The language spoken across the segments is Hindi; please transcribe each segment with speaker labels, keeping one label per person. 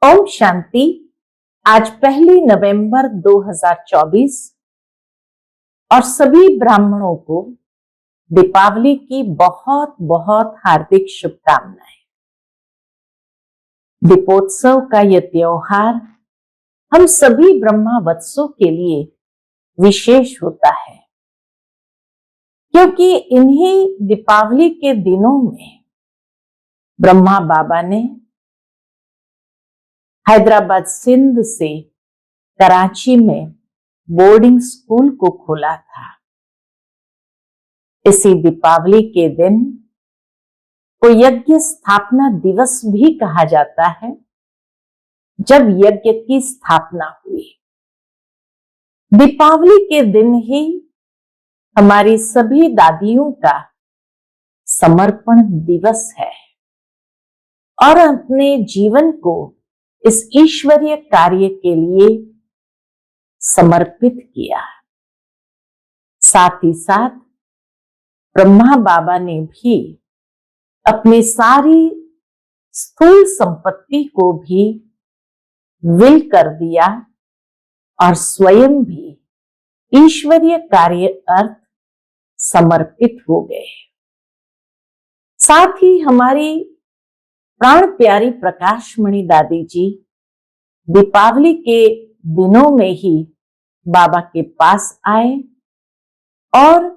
Speaker 1: ओम शांति। आज 1 नवंबर 2024 और सभी ब्राह्मणों को दीपावली की बहुत बहुत हार्दिक शुभकामनाएं। दीपोत्सव का यह त्योहार हम सभी ब्रह्मा वत्सों के लिए विशेष होता है, क्योंकि इन्हीं दीपावली के दिनों में ब्रह्मा बाबा ने हैदराबाद सिंध से कराची में बोर्डिंग स्कूल को खोला था। इसी दीपावली के दिन को यज्ञ स्थापना दिवस भी कहा जाता है, जब यज्ञ की स्थापना हुई। दीपावली के दिन ही हमारी सभी दादियों का समर्पण दिवस है और अपने जीवन को इस ईश्वरीय कार्य के लिए समर्पित किया। साथ ही साथ ब्रह्मा बाबा ने भी अपनी सारी स्थूल संपत्ति को भी विल कर दिया और स्वयं भी ईश्वरीय कार्य अर्थ समर्पित हो गए। साथ ही हमारी प्राण प्यारी प्रकाशमणि दादी जी दीपावली के दिनों में ही बाबा के पास आए और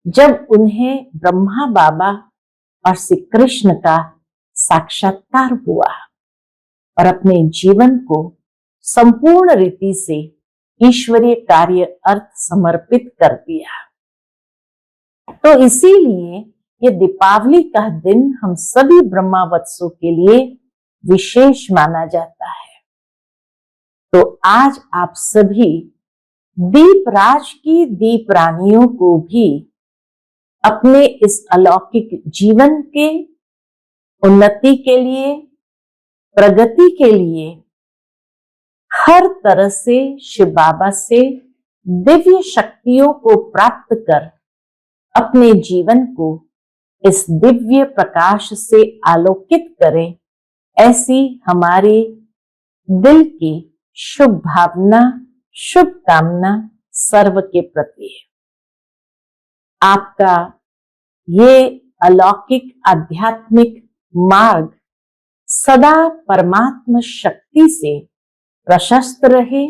Speaker 1: जब उन्हें ब्रह्मा बाबा और श्री कृष्ण का साक्षात्कार हुआ और अपने जीवन को संपूर्ण रीति से ईश्वरीय कार्य अर्थ समर्पित कर दिया, तो इसीलिए ये दीपावली का दिन हम सभी ब्रह्मावत्सों के लिए विशेष माना जाता है। तो आज आप सभी दीपराज की दीप रानियों को भी अपने इस अलौकिक जीवन के उन्नति के लिए, प्रगति के लिए हर तरह से शिव बाबा से दिव्य शक्तियों को प्राप्त कर अपने जीवन को इस दिव्य प्रकाश से आलोकित करें, ऐसी हमारी दिल की शुभ भावना, शुभकामना सर्व के प्रति है। आपका ये अलौकिक आध्यात्मिक मार्ग सदा परमात्मा शक्ति से प्रशस्त रहे,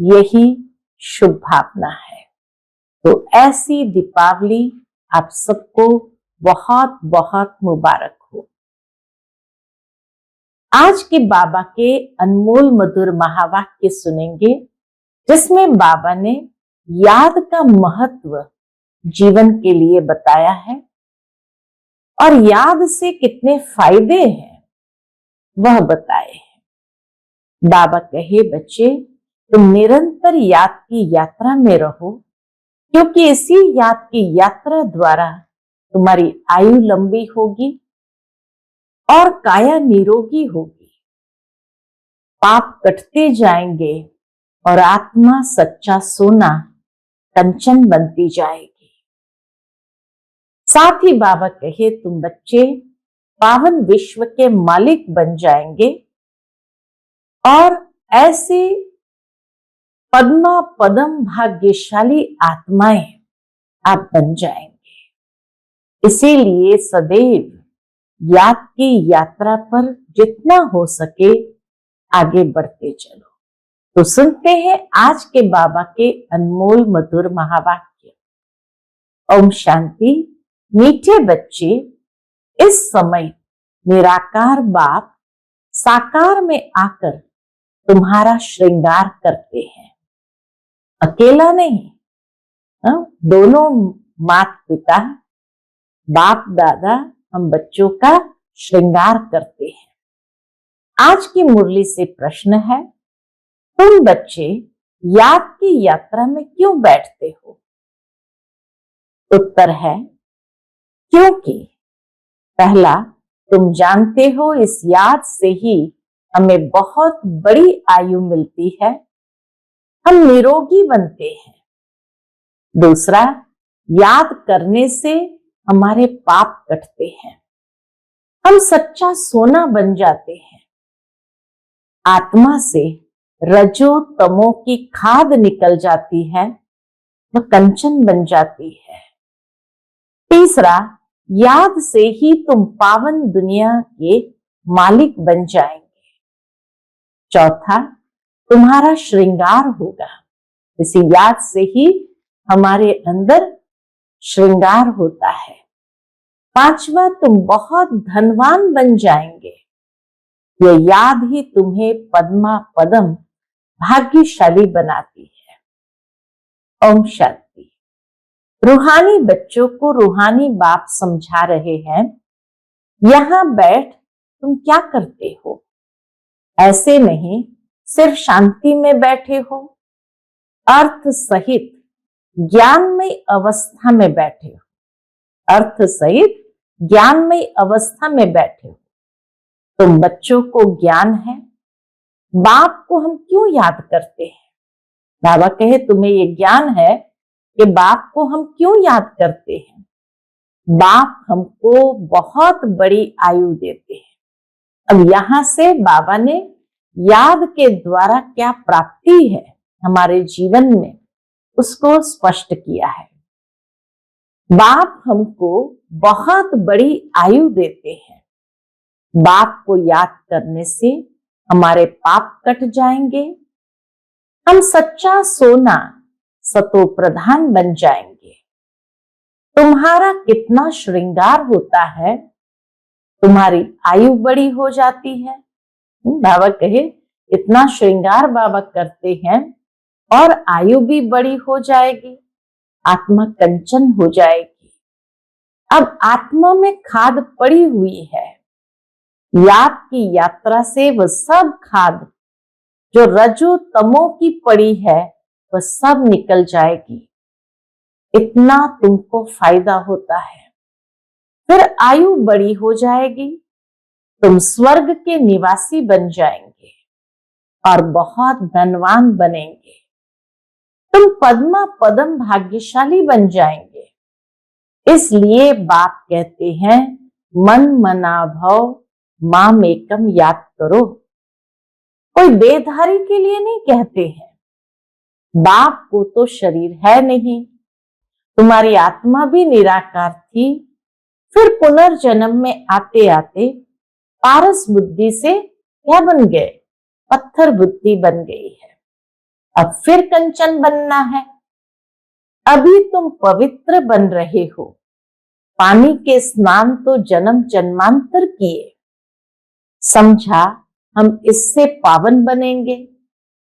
Speaker 1: यही शुभ भावना है। तो ऐसी दीपावली आप सबको बहुत बहुत मुबारक हो। आज के बाबा के अनमोल मधुर महावाक्य सुनेंगे, जिसमें बाबा ने याद का महत्व जीवन के लिए बताया है और याद से कितने फायदे हैं वह बताए हैं। बाबा कहे, बच्चे तुम निरंतर याद की यात्रा में रहो, क्योंकि इसी याद की यात्रा द्वारा तुम्हारी आयु लंबी होगी और काया निरोगी होगी, पाप कटते जाएंगे और आत्मा सच्चा सोना कंचन बनती जाएगी। साथ ही बाबा कहे, तुम बच्चे पावन विश्व के मालिक बन जाएंगे और ऐसे पद्मा पदम भाग्यशाली आत्माएं आप बन जाएंगे। इसीलिए सदैव याद की यात्रा पर जितना हो सके आगे बढ़ते चलो। तो सुनते हैं आज के बाबा के अनमोल मधुर महावाक्य। ओम शांति। मीठे बच्चे, इस समय निराकार बाप साकार में आकर तुम्हारा श्रृंगार करते हैं। अकेला नहीं, दोनों माता पिता बाप दादा हम बच्चों का श्रृंगार करते हैं। आज की मुरली से प्रश्न है, तुम बच्चे याद की यात्रा में क्यों बैठते हो? उत्तर है, क्योंकि पहला, तुम जानते हो इस याद से ही हमें बहुत बड़ी आयु मिलती है, हम निरोगी बनते हैं। दूसरा, याद करने से हमारे पाप कटते हैं, हम सच्चा सोना बन जाते हैं। आत्मा से रजो तमो की खाद निकल जाती है, वह कंचन बन जाती है। तीसरा, याद से ही तुम पावन दुनिया के मालिक बन जाएंगे। चौथा, तुम्हारा श्रृंगार होगा। इसी याद से ही हमारे अंदर श्रृंगार होता है। पांचवा, तुम बहुत धनवान बन जाएंगे। यह याद ही तुम्हें पद्मा पदम भाग्यशाली बनाती है। ओम शांति। रूहानी बच्चों को रूहानी बाप समझा रहे हैं, यहां बैठ तुम क्या करते हो? ऐसे नहीं सिर्फ शांति में बैठे हो, अर्थ सहित ज्ञानमय अवस्था में बैठे हो। अर्थ सहित ज्ञानमय अवस्था में बैठे हो। तुम बच्चों को ज्ञान है, बाप को हम क्यों याद करते हैं? बाबा कहे तुम्हें ये ज्ञान है कि बाप को हम क्यों याद करते हैं। बाप हमको बहुत बड़ी आयु देते हैं। अब यहां से बाबा ने याद के द्वारा क्या प्राप्ति है हमारे जीवन में, उसको स्पष्ट किया है। बाप हमको बहुत बड़ी आयु देते हैं। बाप को याद करने से हमारे पाप कट जाएंगे। हम सच्चा सोना सतो प्रधान बन जाएंगे। तुम्हारा कितना श्रृंगार होता है, तुम्हारी आयु बड़ी हो जाती है। बाबा कहे इतना श्रृंगार बाबा करते हैं और आयु भी बड़ी हो जाएगी, आत्मा कंचन हो जाएगी। अब आत्मा में खाद पड़ी हुई है। याद की यात्रा से वह सब खाद जो रजो तमो की पड़ी है वह सब निकल जाएगी। इतना तुमको फायदा होता है। फिर आयु बड़ी हो जाएगी, तुम स्वर्ग के निवासी बन जाएंगे और बहुत धनवान बनेंगे। तुम पद्मा पदम भाग्यशाली बन जाएंगे। इसलिए बाप कहते हैं मन मना भव माम एकम याद करो। कोई देहधारी के लिए नहीं कहते हैं। बाप को तो शरीर है नहीं, तुम्हारी आत्मा भी निराकार थी। फिर पुनर्जन्म में आते आते पारस बुद्धि से क्या बन गए? पत्थर बुद्धि बन गई है। अब फिर कंचन बनना है। अभी तुम पवित्र बन रहे हो। पानी के स्नान तो जन्म जन्मांतर किए। समझा हम इससे पावन बनेंगे।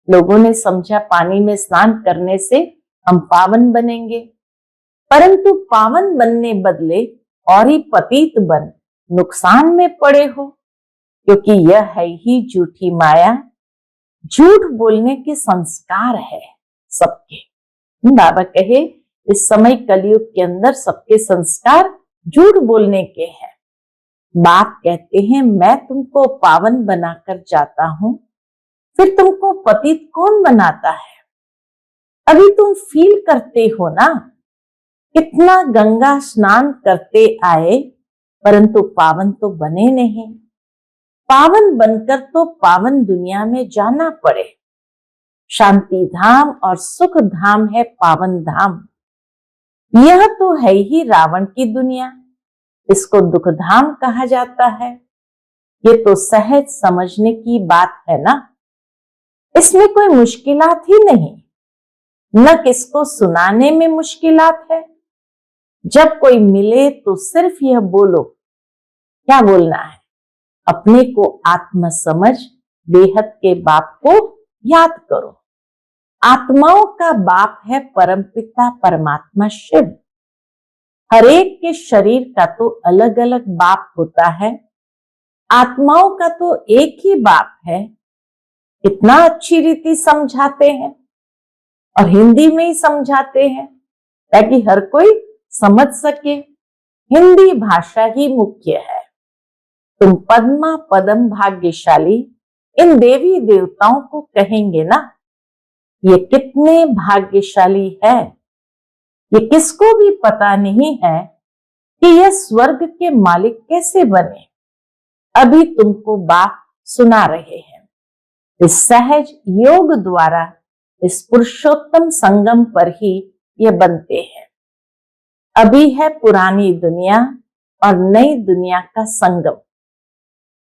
Speaker 1: लोगों ने समझा पानी में स्नान करने से हम पावन बनेंगे, परंतु पावन बनने बदले और ही पतित बन नुकसान में पड़े हो, क्योंकि यह है ही झूठी माया। झूठ बोलने के संस्कार है सबके। बाबा कहे इस समय कलयुग के अंदर सबके संस्कार झूठ बोलने के हैं। बाप कहते हैं मैं तुमको पावन बनाकर जाता हूं, फिर तुमको पतित कौन बनाता है? अभी तुम फील करते हो ना, कितना गंगा स्नान करते आए परंतु पावन तो बने नहीं। पावन बनकर तो पावन दुनिया में जाना पड़े। शांति धाम और सुख धाम है पावन धाम। यह तो है ही रावण की दुनिया, इसको दुख धाम कहा जाता है। ये तो सहज समझने की बात है ना, इसमें कोई मुश्किलात ही नहीं। न किसको सुनाने में मुश्किलात है। जब कोई मिले तो सिर्फ यह बोलो, क्या बोलना है? अपने को आत्म समझ बेहद के बाप को याद करो। आत्माओं का बाप है परमपिता परमात्मा शिव। हरेक के शरीर का तो अलग अलग बाप होता है, आत्माओं का तो एक ही बाप है। कितना अच्छी रीति समझाते हैं और हिंदी में ही समझाते हैं ताकि हर कोई समझ सके। हिंदी भाषा ही मुख्य है। तुम पद्मा पदम भाग्यशाली इन देवी देवताओं को कहेंगे ना, ये कितने भाग्यशाली है। ये किसको भी पता नहीं है कि यह स्वर्ग के मालिक कैसे बने। अभी तुमको बात सुना रहे हैं। इस सहज योग द्वारा इस पुरुषोत्तम संगम पर ही ये बनते हैं। अभी है पुरानी दुनिया और नई दुनिया का संगम,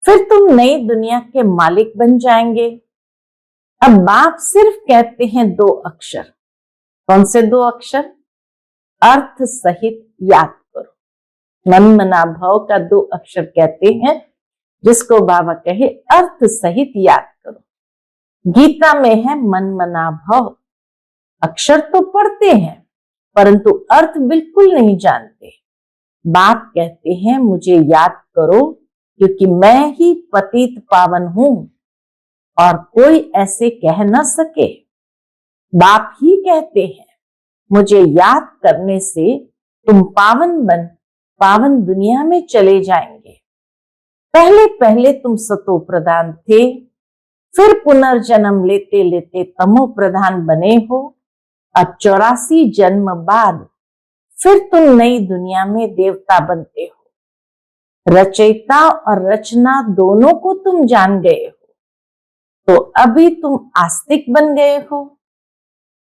Speaker 1: फिर तुम नई दुनिया के मालिक बन जाएंगे। अब बाप सिर्फ कहते हैं 2 अक्षर। कौन से 2 अक्षर? अर्थ सहित याद करो। मन मना भव का 2 अक्षर कहते हैं, जिसको बाबा कहे अर्थ सहित याद करो। गीता में है मन मना भव। अक्षर तो पढ़ते हैं परंतु अर्थ बिल्कुल नहीं जानते। बाप कहते हैं मुझे याद करो, क्योंकि मैं ही पतित पावन हूं और कोई ऐसे कह न सके। बाप ही कहते हैं मुझे याद करने से तुम पावन दुनिया में चले जाएंगे। पहले पहले तुम सतो प्रधान थे, फिर पुनर्जन्म लेते लेते तमो प्रधान बने हो। अब 84 जन्म बाद फिर तुम नई दुनिया में देवता बनते हो। रचयिता और रचना दोनों को तुम जान गए हो, तो अभी तुम आस्तिक बन गए हो।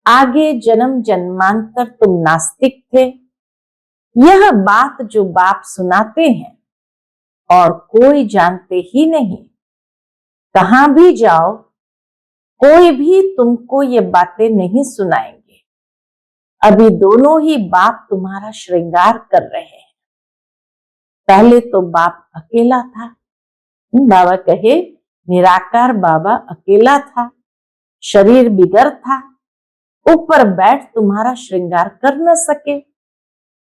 Speaker 1: आगे जन्म जन्मांतर तुम नास्तिक थे। यह बात जो बाप सुनाते हैं और कोई जानते ही नहीं। कहां भी जाओ कोई भी तुमको ये बातें नहीं सुनाएंगे। अभी दोनों ही बाप तुम्हारा श्रृंगार कर रहे हैं। पहले तो बाप अकेला था। बाबा कहे निराकार बाबा अकेला था, शरीर बिगर था, ऊपर बैठ तुम्हारा श्रृंगार कर न सके।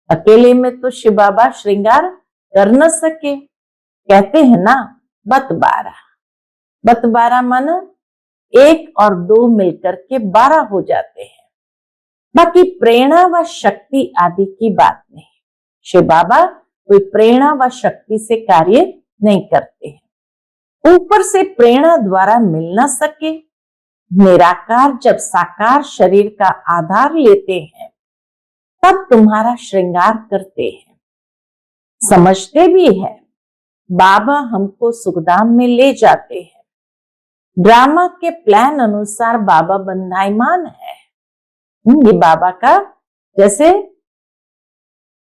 Speaker 1: अकेले में तो शिव बाबा श्रृंगार कर न सके। कहते हैं ना बत 12 माना 1 और 2 मिलकर के 12 हो जाते हैं। बाकी प्रेरणा व शक्ति आदि की बात नहीं। शिव बाबा कोई प्रेरणा व शक्ति से कार्य नहीं करते हैं। ऊपर से प्रेरणा द्वारा मिल न सके। निराकार जब साकार शरीर का आधार लेते हैं तब तुम्हारा श्रृंगार करते हैं। समझते भी है बाबा हमको सुखधाम में ले जाते हैं। ड्रामा के प्लान अनुसार बाबा बंधाईमान है। ये बाबा का जैसे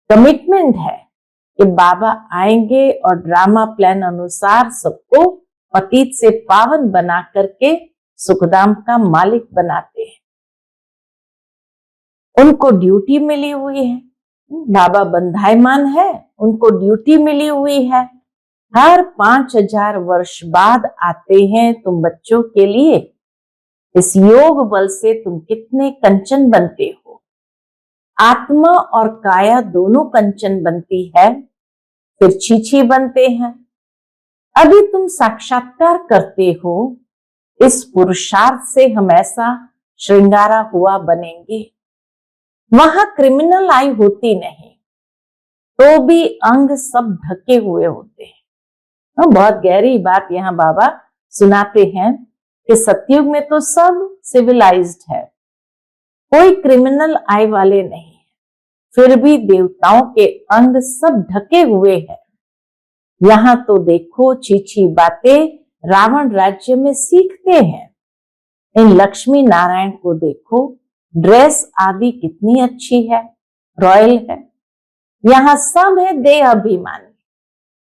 Speaker 1: कमिटमेंट है कि बाबा आएंगे और ड्रामा प्लान अनुसार सबको पतित से पावन बना करके सुखधाम का मालिक बनाते हैं। उनको ड्यूटी मिली हुई है। बाबा बंधाईमान है, उनको ड्यूटी मिली हुई है। हर 5000 वर्ष बाद आते हैं तुम बच्चों के लिए। इस योग बल से तुम कितने कंचन बनते हो। आत्मा और काया दोनों कंचन बनती है, फिर छीछी बनते हैं। अभी तुम साक्षात्कार करते हो। इस पुरुषार्थ से हम ऐसा श्रृंगारा हुआ बनेंगे। वहां क्रिमिनल आई होती नहीं, तो भी अंग सब ढके हुए होते हैं। बहुत गहरी बात यहाँ बाबा सुनाते हैं कि सतयुग में तो सब सिविलाइज्ड है, कोई क्रिमिनल आई वाले नहीं है। फिर भी देवताओं के अंग सब ढके हुए हैं। यहाँ तो देखो छीछी बातें रावण राज्य में सीखते हैं। इन लक्ष्मी नारायण को देखो, ड्रेस आदि कितनी अच्छी है, रॉयल है। यहाँ सब है देह अभिमानी,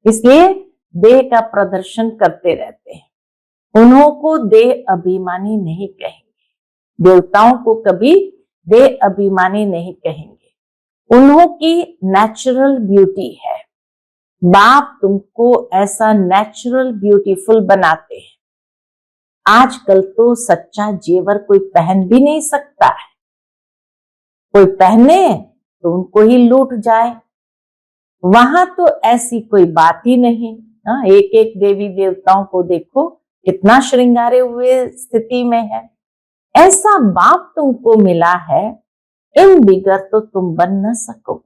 Speaker 1: इसलिए देह का प्रदर्शन करते रहते हैं। उन्हों को देह अभिमानी नहीं कहेंगे, देवताओं को कभी देह अभिमानी नहीं कहेंगे। उन्हों की नेचुरल ब्यूटी है। बाप तुमको ऐसा नेचुरल ब्यूटीफुल बनाते हैं। आजकल तो सच्चा जेवर कोई पहन भी नहीं सकता है। कोई पहने तो उनको ही लूट जाए। वहां तो ऐसी कोई बात ही नहीं। एक एक देवी देवताओं को देखो कितना श्रृंगारे हुए स्थिति में है। ऐसा बाप तुमको मिला है, इन बिगर तो तुम बन न सको।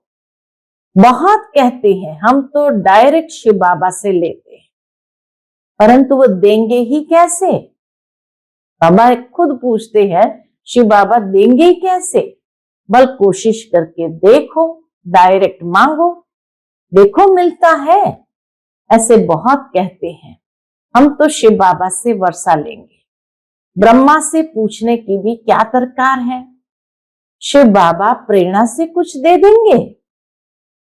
Speaker 1: बहुत कहते हैं हम तो डायरेक्ट शिव बाबा से लेते हैं, परंतु वो देंगे ही कैसे? बाबा खुद पूछते हैं शिव बाबा देंगे ही कैसे? बल कोशिश करके देखो, डायरेक्ट मांगो, देखो मिलता है। ऐसे बहुत कहते हैं हम तो शिव बाबा से वर्षा लेंगे। ब्रह्मा से पूछने की भी क्या दरकार है। शिव बाबा प्रेरणा से कुछ दे देंगे।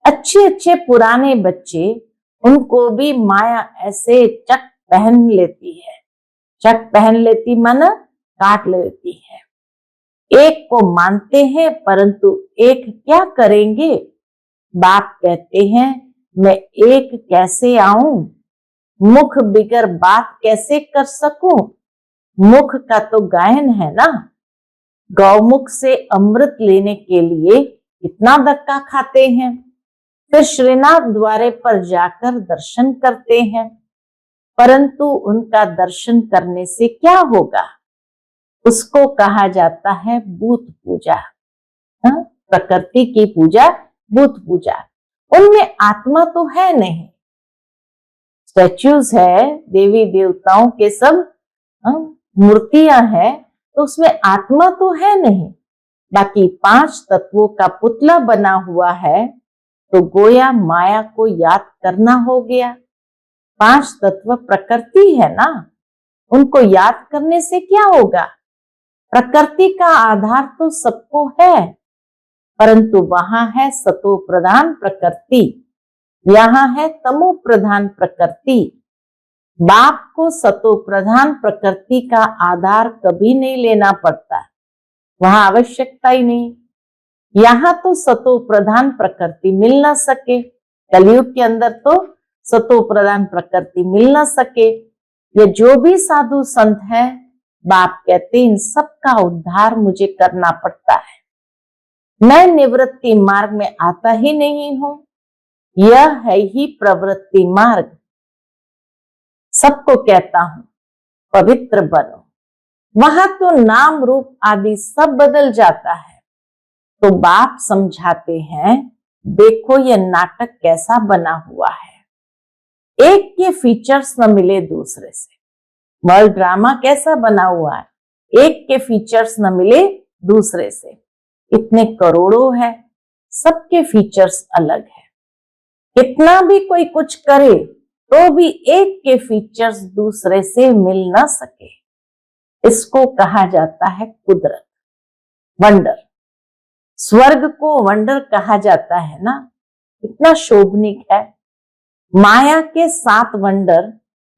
Speaker 1: अच्छे अच्छे पुराने बच्चे, उनको भी माया ऐसे चक पहन लेती है। चक पहन लेती माना काट लेती है। एक को मानते हैं परंतु एक क्या करेंगे। बाप कहते हैं मैं एक कैसे आऊं, मुख बिगर बात कैसे कर सकूं। मुख का तो गायन है ना। गौमुख से अमृत लेने के लिए कितना धक्का खाते हैं, फिर श्रीनाथ द्वारे पर जाकर दर्शन करते हैं, परंतु उनका दर्शन करने से क्या होगा। उसको कहा जाता है भूत पूजा। प्रकृति की पूजा, भूत पूजा। उनमें आत्मा तो है नहीं। स्टैच्यूज है, देवी देवताओं के सब मूर्तियां हैं, तो उसमें आत्मा तो है नहीं। बाकी 5 तत्वों का पुतला बना हुआ है, तो गोया माया को याद करना हो गया। 5 तत्व प्रकृति है ना, उनको याद करने से क्या होगा। प्रकृति का आधार तो सबको है, परंतु वहां है सतो प्रधान प्रकृति, यहाँ है तमो प्रधान प्रकृति। बाप को सतो प्रधान प्रकृति का आधार कभी नहीं लेना पड़ता, वहां आवश्यकता ही नहीं। यहाँ तो सतो प्रधान प्रकृति मिल ना सके, कलयुग के अंदर तो सतो प्रधान प्रकृति मिल ना सके। ये जो भी साधु संत है, बाप कहते इन सब का उद्धार मुझे करना पड़ता है। मैं निवृत्ति मार्ग में आता ही नहीं हूं, यह है ही प्रवृत्ति मार्ग। सबको कहता हूं पवित्र बनो। वहां तो नाम रूप आदि सब बदल जाता है। तो बाप समझाते हैं देखो ये नाटक कैसा बना हुआ है। एक के फीचर्स न मिले दूसरे से। वर्ल्ड ड्रामा कैसा बना हुआ है, एक के फीचर्स न मिले दूसरे से। इतने करोड़ों है, सबके फीचर्स अलग है। कितना भी कोई कुछ करे तो भी एक के फीचर्स दूसरे से मिल ना सके। इसको कहा जाता है कुदरत, वंडर। स्वर्ग को वंडर कहा जाता है ना, इतना शोभनिक है। माया के 7 वंडर,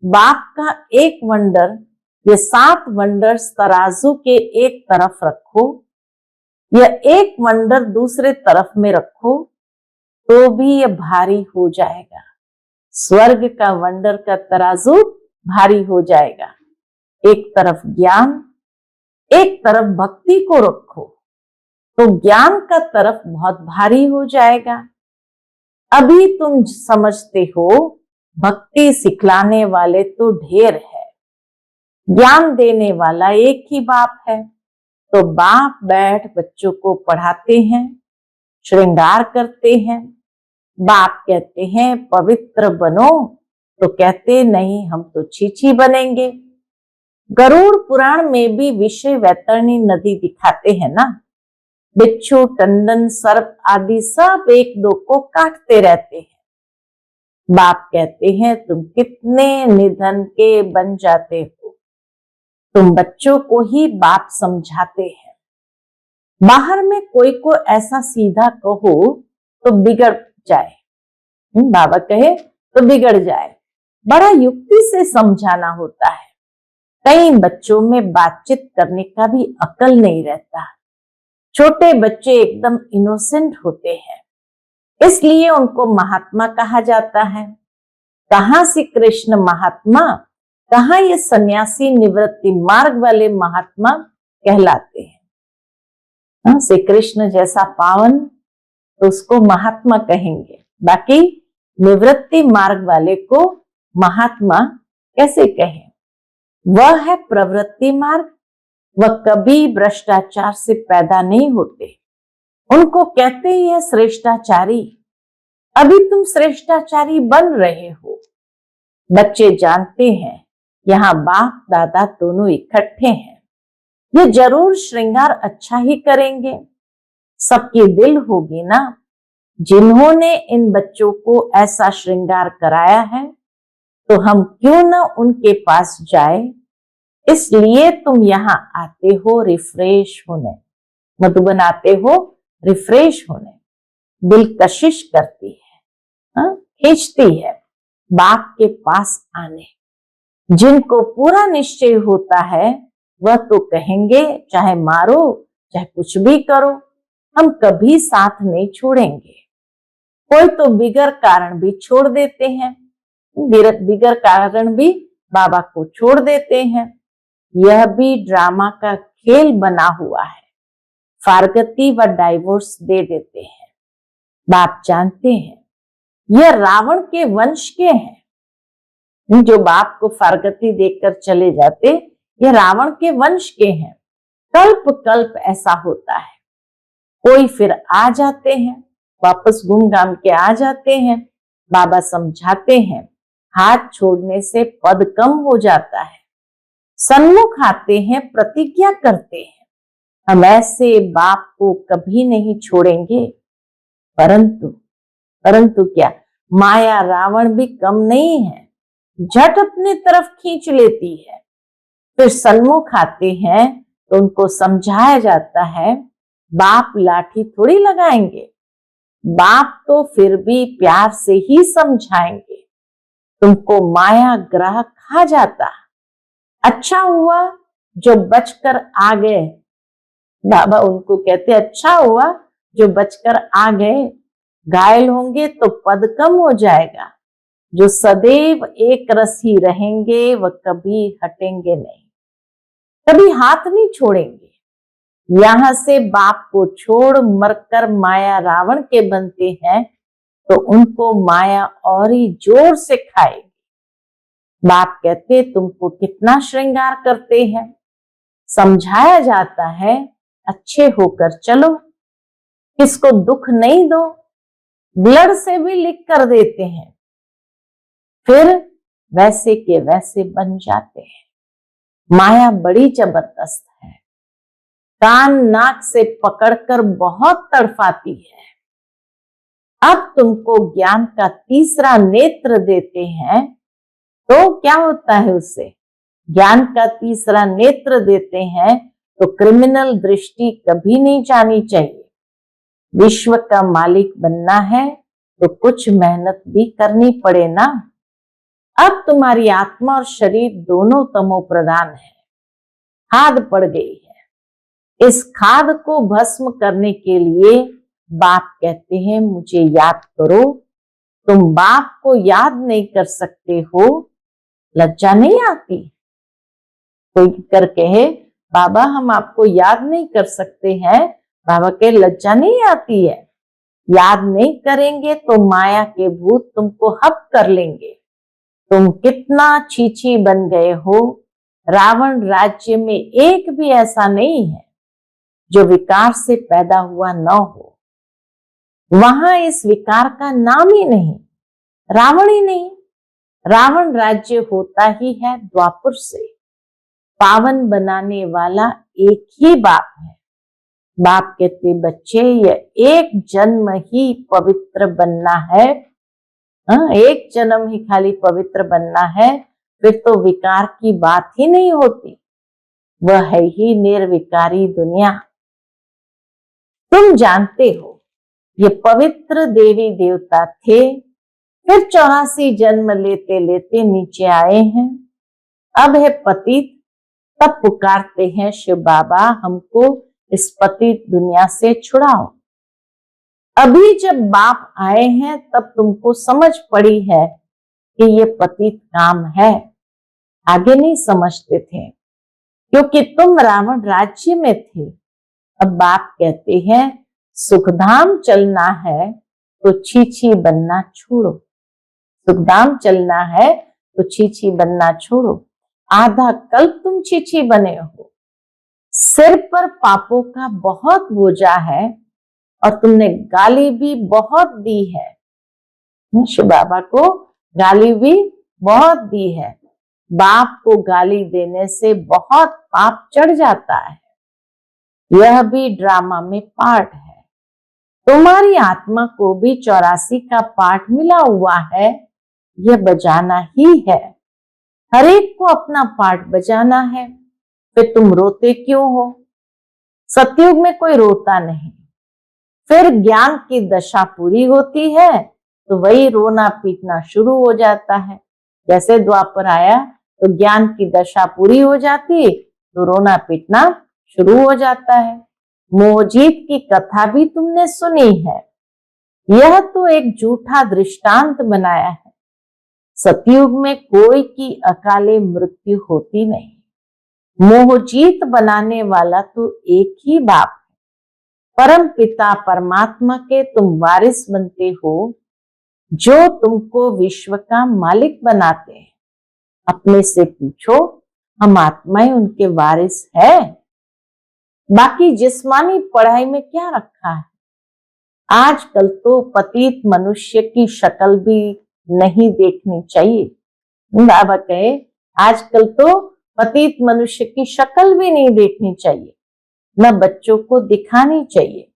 Speaker 1: बाप का एक वंडर, ये 7 वंडर्स तराजू के एक तरफ रखो या एक वंडर दूसरे तरफ में रखो तो भी ये भारी हो जाएगा। स्वर्ग का वंडर का तराजू भारी हो जाएगा। एक तरफ ज्ञान, एक तरफ भक्ति को रखो तो ज्ञान का तरफ बहुत भारी हो जाएगा। अभी तुम समझते हो भक्ति सिखलाने वाले तो ढेर है, ज्ञान देने वाला एक ही बाप है। तो बाप बैठ बच्चों को पढ़ाते हैं, श्रृंगार करते हैं। बाप कहते हैं पवित्र बनो, तो कहते नहीं हम तो छीछी बनेंगे। गरुड़ पुराण में भी विषय वैतरणी नदी दिखाते हैं ना। बिच्छू, टंडन, सर्प आदि सब एक दो को काटते रहते हैं। बाप कहते हैं तुम कितने निधन के बन जाते हो। तुम बच्चों को ही बाप समझाते हैं। बाहर में कोई को ऐसा सीधा कहो तो बिगड़ जाए, बाबा कहे तो बिगड़ जाए। बड़ा युक्ति से समझाना होता है। कई बच्चों में बातचीत करने का भी अकल नहीं रहता। छोटे बच्चे एकदम इनोसेंट होते हैं, इसलिए उनको महात्मा कहा जाता है। कहाँ श्री कृष्ण महात्मा, कहाँ ये सन्यासी निवृत्ति मार्ग वाले महात्मा कहलाते हैं। श्री कृष्ण जैसा पावन तो उसको महात्मा कहेंगे, बाकी निवृत्ति मार्ग वाले को महात्मा कैसे कहें। वह है प्रवृत्ति मार्ग, वह कभी भ्रष्टाचार से पैदा नहीं होते। उनको कहते ही है श्रेष्ठाचारी। अभी तुम श्रेष्ठाचारी बन रहे हो। बच्चे जानते हैं यहाँ बाप दादा दोनों इकट्ठे हैं, ये जरूर श्रृंगार अच्छा ही करेंगे। सबकी दिल होगी ना। जिन्होंने इन बच्चों को ऐसा श्रृंगार कराया है, तो हम क्यों न उनके पास जाए। इसलिए तुम यहाँ आते हो रिफ्रेश होने, मधुबन आते हो रिफ्रेश होने। दिल कशिश करती है, खींचती है बाप के पास आने। जिनको पूरा निश्चय होता है वह तो कहेंगे चाहे मारो चाहे कुछ भी करो, हम कभी साथ नहीं छोड़ेंगे। कोई तो बिगर कारण भी छोड़ देते हैं, बिगर कारण भी बाबा को छोड़ देते हैं। यह भी ड्रामा का खेल बना हुआ है। फारगती व डाइवोर्स दे देते हैं। बाप जानते हैं यह रावण के वंश के हैं। जो बाप को फारगती देकर चले जाते, यह रावण के वंश के हैं। कल्प कल्प ऐसा होता है। कोई फिर आ जाते हैं, वापस घूम घाम के आ जाते हैं। बाबा समझाते हैं हाथ छोड़ने से पद कम हो जाता है। सन्मुख आते हैं, प्रतिज्ञा करते हैं हम ऐसे बाप को कभी नहीं छोड़ेंगे। परंतु क्या, माया रावण भी कम नहीं है, झट अपने तरफ खींच लेती है। फिर सन्मुख आते हैं तो उनको समझाया जाता है बाप लाठी थोड़ी लगाएंगे, बाप तो फिर भी प्यार से ही समझाएंगे। तुमको माया ग्रह खा जाता, अच्छा हुआ जो बचकर आ गए। बाबा उनको कहते अच्छा हुआ जो बचकर आ गए, घायल होंगे तो पद कम हो जाएगा। जो सदैव एक रस ही रहेंगे वह कभी हटेंगे नहीं, कभी हाथ नहीं छोड़ेंगे। यहां से बाप को छोड़ मरकर माया रावण के बनते हैं तो उनको माया और ही जोर से खाएगी। बाप कहते तुमको कितना श्रृंगार करते हैं। समझाया जाता है अच्छे होकर चलो, किसको दुख नहीं दो। ब्लड से भी लिख कर देते हैं, फिर वैसे के वैसे बन जाते हैं। माया बड़ी जबरदस्त है, कान नाक से पकड़कर बहुत तड़पाती है। अब तुमको ज्ञान का तीसरा नेत्र देते हैं तो क्या होता है उससे? ज्ञान का तीसरा नेत्र देते हैं तो क्रिमिनल दृष्टि कभी नहीं जानी चाहिए। विश्व का मालिक बनना है तो कुछ मेहनत भी करनी पड़े ना। अब तुम्हारी आत्मा और शरीर दोनों तमो प्रधान है, खाद पड़ गई है। इस खाद को भस्म करने के लिए बाप कहते हैं मुझे याद करो। तुम बाप को याद नहीं कर सकते हो, लज्जा नहीं आती? कोई कर कहे बाबा हम आपको याद नहीं कर सकते हैं, बाबा के लज्जा नहीं आती है? याद नहीं करेंगे तो माया के भूत तुमको हप कर लेंगे। तुम कितना छीछी बन गए हो। रावण राज्य में एक भी ऐसा नहीं है जो विकार से पैदा हुआ न हो। वहां इस विकार का नाम ही नहीं, रावण ही नहीं। रावण राज्य होता ही है द्वापर से। पावन बनाने वाला एक ही बाप है। बाप कहते बच्चे यह एक जन्म ही पवित्र बनना है। एक जन्म ही खाली पवित्र बनना है, फिर तो विकार की बात ही नहीं होती। वह है ही निर्विकारी दुनिया। तुम जानते हो ये पवित्र देवी देवता थे, फिर 84 जन्म लेते लेते नीचे आए हैं। अब है पतित, तब पुकारते हैं शिव बाबा हमको इस पतित दुनिया से छुड़ाओ। अभी जब बाप आए हैं तब तुमको समझ पड़ी है कि ये पतित काम है। आगे नहीं समझते थे क्योंकि तुम रावण राज्य में थे। अब बाप कहते हैं सुखधाम चलना है तो छीछी बनना छोड़ो। सुखधाम चलना है तो छीछी बनना छोड़ो। आधा कल्प तुम छीछी बने हो। सिर पर पापों का बहुत बोझा है और तुमने गाली भी बहुत दी है। शिव बाबा को गाली भी बहुत दी है। बाप को गाली देने से बहुत पाप चढ़ जाता है। यह भी ड्रामा में पार्ट है। तुम्हारी आत्मा को भी 84 का पाठ मिला हुआ है, यह बजाना ही है। हर एक को अपना पार्ट बजाना है, फिर तुम रोते क्यों हो? सतयुग में कोई रोता नहीं। फिर ज्ञान की दशा पूरी होती है तो वही रोना पीटना शुरू हो जाता है। जैसे द्वापर आया तो ज्ञान की दशा पूरी हो जाती तो रोना पीटना शुरू हो जाता है। मोहजीत की कथा भी तुमने सुनी है। यह तो एक झूठा दृष्टांत बनाया है। सतयुग में कोई की अकाले मृत्यु होती नहीं। मोहजीत बनाने वाला तो एक ही बाप है। परम पिता परमात्मा के तुम वारिस बनते हो, जो तुमको विश्व का मालिक बनाते हैं। अपने से पूछो, हम आत्माएं उनके वारिस है? बाकी जिस्मानी पढ़ाई में क्या रखा है? आजकल तो पतित मनुष्य की शक्ल भी नहीं देखनी चाहिए। बाबा कहे आजकल तो पतित मनुष्य की शक्ल भी नहीं देखनी चाहिए, न बच्चों को दिखानी चाहिए।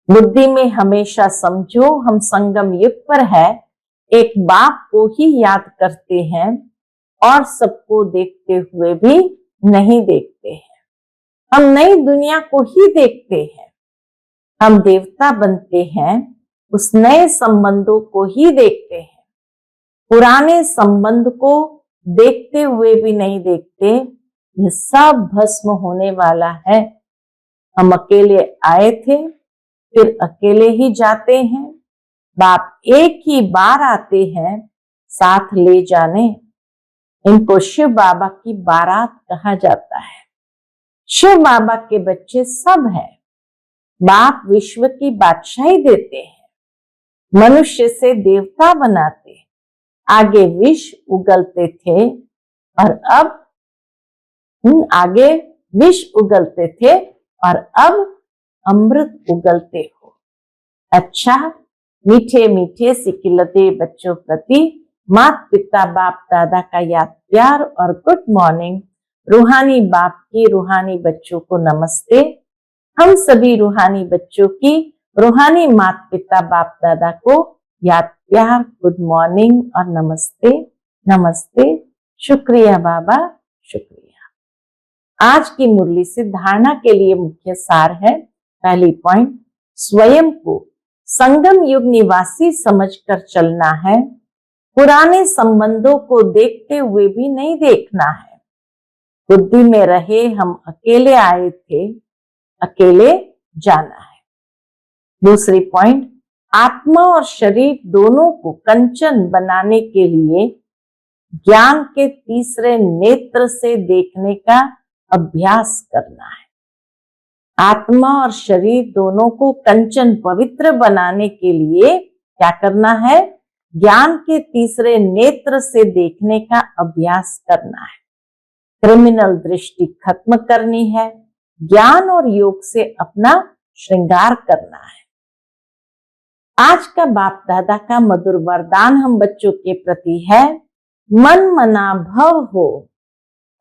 Speaker 1: बुद्धि में हमेशा समझो हम संगम युग पर है, एक बाप को ही याद करते हैं और सबको देखते हुए भी नहीं देखते हैं। हम नई दुनिया को ही देखते हैं। हम देवता बनते हैं, उस नए संबंधों को ही देखते हैं। पुराने संबंध को देखते हुए भी नहीं देखते। यह सब भस्म होने वाला है। हम अकेले आए थे, फिर अकेले ही जाते हैं। बाप एक ही बार आते हैं, साथ ले जाने। इनको शिव बाबा की बारात कहा जाता है। शिव बाबा के बच्चे सब हैं। बाप विश्व की बादशाही देते हैं, मनुष्य से देवता बनाते। आगे विष उगलते थे और अब अमृत उगलते हो। अच्छा, मीठे मीठे सिकिलते बच्चों प्रति माता पिता बाप दादा का याद प्यार और गुड मॉर्निंग। रूहानी बाप की रूहानी बच्चों को नमस्ते। हम सभी रूहानी बच्चों की रूहानी माता पिता बाप दादा को याद प्यार गुड मॉर्निंग और नमस्ते नमस्ते। शुक्रिया बाबा, शुक्रिया। आज की मुरली से धारणा के लिए मुख्य सार है। पहली पॉइंट, स्वयं को संगम युग निवासी समझकर चलना है। पुराने संबंधों को देखते हुए भी नहीं देखना है। बुद्धि में रहे हम अकेले आए थे, अकेले जाना है। दूसरी पॉइंट, आत्मा और शरीर दोनों को कंचन बनाने के लिए ज्ञान के तीसरे नेत्र से देखने का अभ्यास करना है। आत्मा और शरीर दोनों को कंचन पवित्र बनाने के लिए क्या करना है? ज्ञान के तीसरे नेत्र से देखने का अभ्यास करना है। क्रिमिनल दृष्टि खत्म करनी है। ज्ञान और योग से अपना श्रृंगार करना है। आज का बाप दादा का मधुर वरदान हम बच्चों के प्रति है, मन मना भव हो।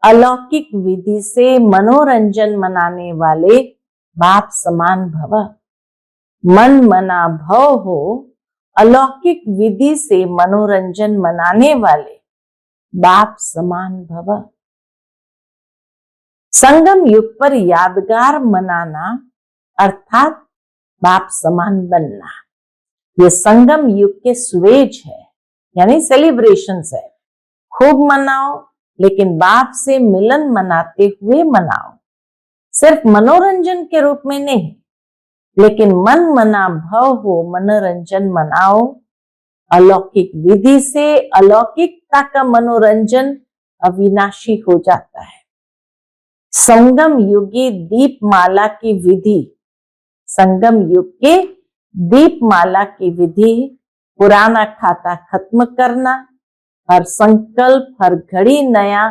Speaker 1: अलौकिक विधि से मनोरंजन मनाने वाले बाप समान भव। मन मना भव हो, अलौकिक विधि से मनोरंजन मनाने वाले बाप समान भव। संगम युग पर यादगार मनाना अर्थात बाप समान बनना, ये संगम युग के सुवेज है, यानी सेलिब्रेशंस है। खूब मनाओ, लेकिन बाप से मिलन मनाते हुए मनाओ। सिर्फ मनोरंजन के रूप में नहीं, लेकिन मन मना भव हो, मनोरंजन मनाओ। अलौकिक विधि से अलौकिकता का मनोरंजन अविनाशी हो जाता है। संगम युगी दीपमाला की विधि, संगम युग के दीपमाला की विधि पुराना खाता खत्म करना, हर संकल्प हर घड़ी नया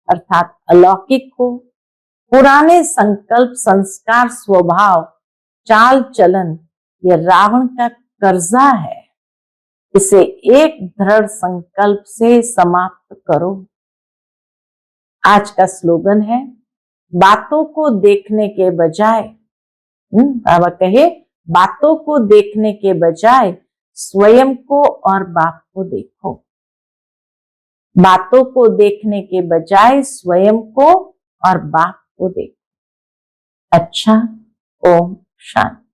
Speaker 1: अर्थात अलौकिक हो। पुराने संकल्प संस्कार स्वभाव चाल चलन ये रावण का कर्जा है, इसे एक दृढ़ संकल्प से समाप्त करो। आज का स्लोगन है, बातों को देखने के बजाय, बाबा कहे बातों को देखने के बजाय स्वयं को और बाप को देखो। बातों को देखने के बजाय स्वयं को और बाप को देखो। अच्छा, ओम शांति।